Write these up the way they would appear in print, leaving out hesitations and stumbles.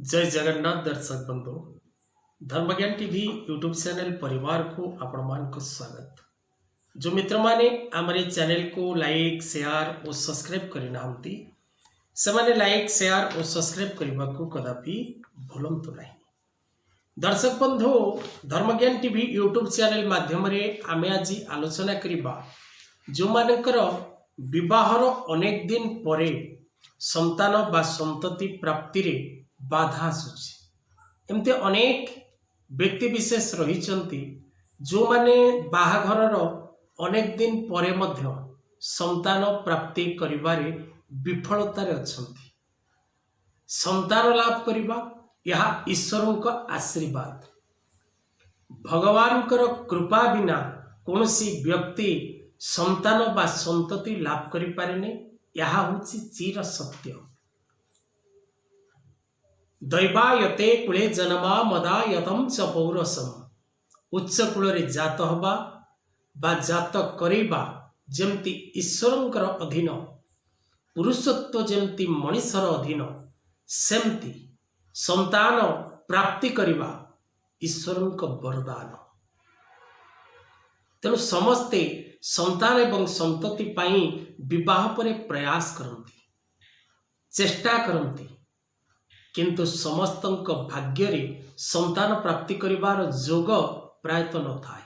जय जगन्नाथ दर्शक बंधु धर्मज्ञान टीवी यूट्यूब चैनल परिवार को आपण मान को स्वागत। जो मित्र माने हमारे चैनल को लाइक शेयर और सब्सक्राइब करना से माने लाइक शेयर और सब्सक्राइब करने को कदापि भूलंतु नहीं। दर्शक बंधु धर्मज्ञान टीवी यूट्यूब चैनल माध्यम आमे आज आलोचना करिबा जो मानकर विवाहर अनेक दिन परे संतान बा संतति प्राप्ति रे बाधा आसुची। एमती अनेक व्यक्ति विशेष रही जो माने बाहाघरर अनेक दिन परे मध्य संतान प्राप्ति करिबारे विफलतारे अछंती। संतान लाभ करिबा यह ईश्वरक आशीर्वाद। भगवानकर कृपा बिना कौनसी व्यक्ति संतान बा संतति लाभ करि पारेने यह होची चिर सत्य। दैवायते कुले जन्मा मदायतम च पौरसम। उच्च कूल जात हवा बा जात करेबा जेमती ईश्वरंकर अधीन, पुरुषत्व जेमती मनीषर अधीन, सेमती संतान प्राप्ति करिबा ईश्वरंक वरदान। तेणु समस्ते संतान एवं संतति पाई विवाह पर प्रयास करती, चेष्टा करती, किंतु समस्तंक भाग्य रे संतान प्राप्ति करिवार जोग प्रायत न थाए।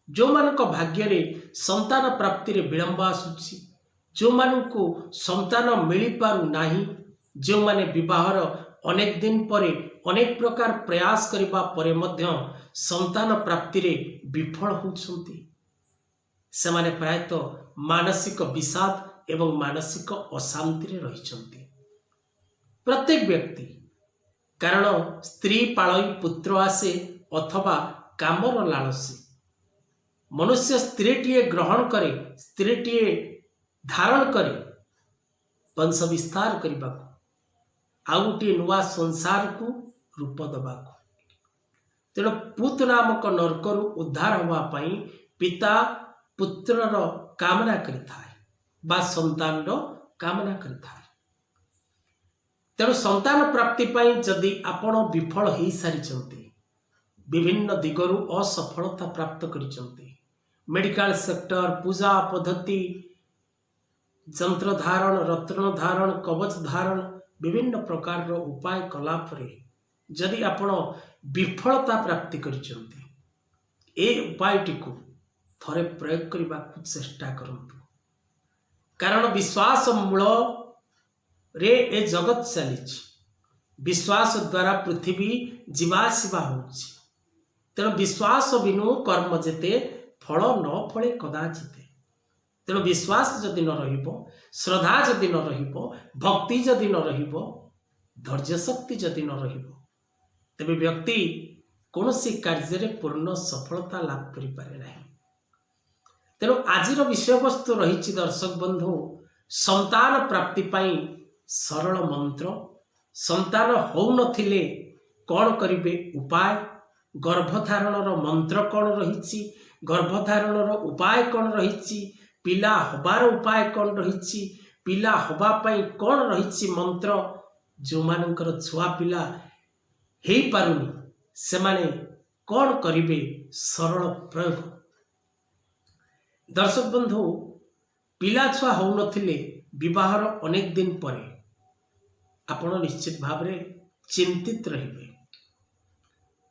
जो मानक भाग्य रे संतान प्राप्ति रे विलंब आसुची, जो मानकु संतान मिली पारु नाही, जो माने विवाहर अनेक दिन परे अनेक प्रकार प्रयास करिबा परे मध्य संतान प्राप्ति रे विफल होउछंती, से माने प्रायत मानसिक विषाद एवं मानसिक अशांति रे रहिछंती। प्रत्येक व्यक्ति कारण स्त्री पालई पुत्र आसे अथवा कामर लालसी। मनुष्य स्त्रीटीए ग्रहण करे, स्त्रीटीए धारण करे वंश विस्तार करने आउ गोटे नुआ संसार को रूप दबा। तेणु पुत नामक नरकरु उद्धार होगा पिता पुत्रर कामना करिथाए बा संतान कामना करिथाए। तेणु संतान प्राप्ति पाई जदि आपण विफल हो सारी, विभिन्न दिगरु असफलता प्राप्त करिसंती, मेडिकल सेक्टर, पूजा पद्धति, यंत्र धारण, रत्न धारण, कवच धारण, विभिन्न प्रकार उपाय कला परे जदि आपण विफलता प्राप्ति करिसंती, ए उपायटी को थरे प्रयोग करने को चेष्टा करंतु। कारण विश्वास मूल रे ए जगत चली, विश्वास द्वारा पृथ्वी जीवाशिवा होची। तेणु विश्वास बिनु कर्म जेते फल न फले कदाचिते। तेणु विश्वास जदि न रहिबो, श्रद्धा जदि न रहिबो, भक्ति जदि न रहिबो, धैर्य शक्ति जदि न रहिबो, तेबे व्यक्ति कौनसी कार्य रे पूर्ण सफलता लाभ करि पारे नाही। तेणु आजिर विषय वस्तु रही दर्शक बंधु संतान प्राप्ति पाई सरल मंत्र। संतान हो नथिले कौन करिवे उपाय, गर्भधारणर मंत्र कौन रही, गर्भधारणर उपाय कौन रही, पिला हबार उपाय कौन रही, पिला हबा पाई कौन रही मंत्र। जो मानकर छुआ पिला हेई पारुनी से माने कौन करिवे सरल प्रयोग। दर्शक बंधु पिला छुआ हो नथिले विवाहर अनेक दिन परे आपण निश्चित भाव रे चिंतित रहिबे,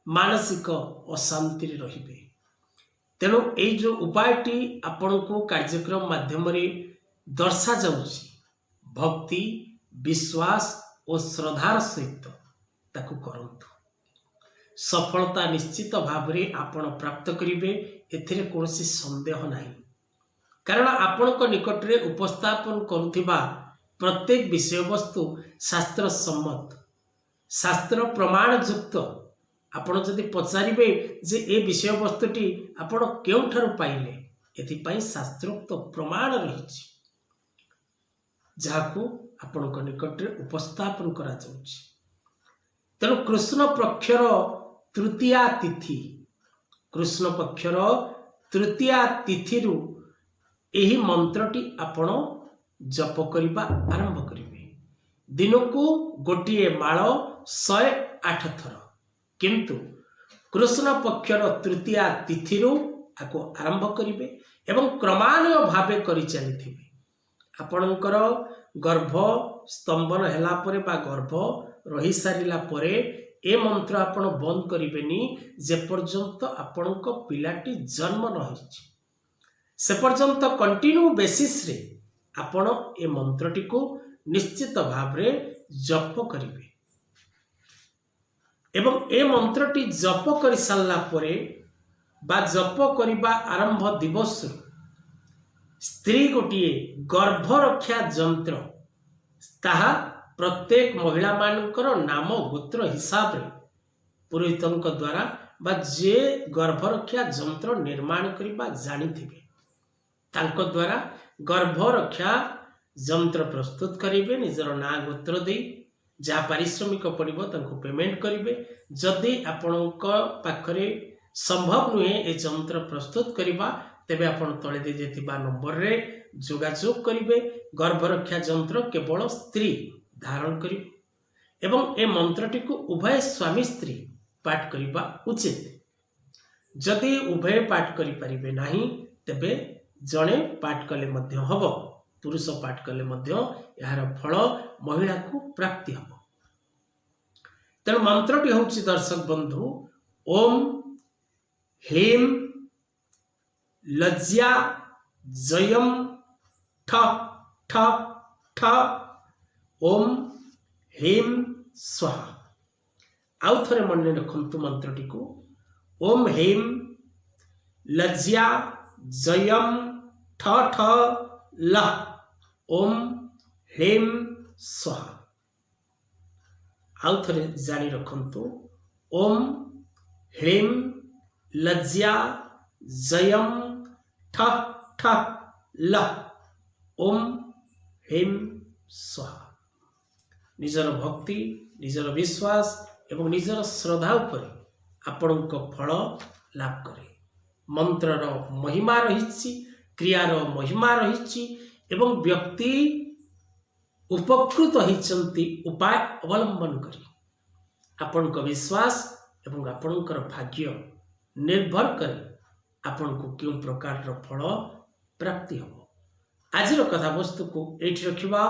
मानसिक अशांति रहिबे। तेणु एई जो उपायटी आपण को कार्यक्रम माध्यम रे दर्शा जाउची, भक्ति विश्वास और श्रद्धार सहित ताकू करंतु। सफलता निश्चित भाव रे आपण प्राप्त करिवे, एथिरे कोनोसी संदेह नाही। कारण आपण को निकट रे उपस्थापन करुथिबा प्रत्येक विषय वस्तु शास्त्र सम्मत, शास्त्र प्रमाण युक्त। आपण जदि पचारिबे जे ए विषय वस्तुटी आपण केउठारु पाइले, एथिपाई शास्त्रोक्त प्रमाण रहिछि, जाहाकू आपण को निकट रे उपस्थापन करा जाउछि। तेणु कृष्ण पक्षर तृतीया तिथि, कृष्ण पक्षर तृतीया तिथिरु एही मंत्रटी आपण जप करिबा आरंभ करिवे। दिन को गोटे माल 108 थर किंतु कृष्ण पक्षर तृतीया तिथि आपको आरंभ करेंगे एवं क्रमान्वय भाव कर चली आपणकर गर्भ स्तंभन हैला परे बा गर्भ रही सारिला परे ए मंत्र आपण बंद करिवेनी जे पर्यंत आपणक पिलाटी जन्म न होइछि से पर्यंत कंटिन्यू बेसिस रे आपण ए मंत्रटी को निश्चित भाव रे जप करिवे एवं ए मंत्रटी जप कर सारला परे बा जप करिबा आरंभ दिवस स्त्री गोटे गर्भ रक्षा यंत्र ताहा प्रत्येक महिला मानकर नाम गोत्र हिसाब रे पुरोहितंक द्वारा बा जे गर्भ रक्षा यंत्र निर्माण करबा जानिथिबे तांको द्वारा गर्भ रक्षा यंत्र प्रस्तुत करेंगे निजर ना गोत्र दे जहाँ पारिश्रमिक पड़ो तांको पेमेंट करेंगे जदि आपणक पाखरे संभव नुहे ए यंत्र प्रस्तुत करबा तेबे आपण तले दे जेतिबा नंबर रे जोगाजोग करिवे गर्भ रक्षा यंत्र केवल स्त्री धारण करिवे एवं ए मंत्रटी को उभय स्वामी स्त्री पाठ करिबा उचित जदि उभय पाठ करि परिबे नाही तेबे जणे पाठ कले मध्य हबो पुरुष पाठ कले मध्य यार फल महिला को प्राप्ति हबो तेणु मंत्रटी होउछि दर्शक बंधु ओम ह्लीं लज्जा जयम ठ ठ ठ ओम ह्लीं स्वाहा आउ थरे मन रखंतु मंत्रटी को ओम ह्लीं लज्जा जयम ठ ठ ल ओम ह्लीं स्वाहा आउ थरे जानी रखंतु ओम ह्लीं लज्जा जयम ठ ठ ल ओम ह्लीं स्वाहा निजर भक्ति निजर विश्वास एवं निजर श्रद्धा उपरे आपणक फल लाभ करे मंत्रर महिमा रही क्रियार महिमा रही एवं व्यक्ति उपकृत होती उपाय अवलंबन करी आपणक विश्वास एवं आपणकर भाग्य निर्भर करे आपण को क्यों प्रकार फल प्राप्ति हम आज कथा वस्तु को एठी रखिबा।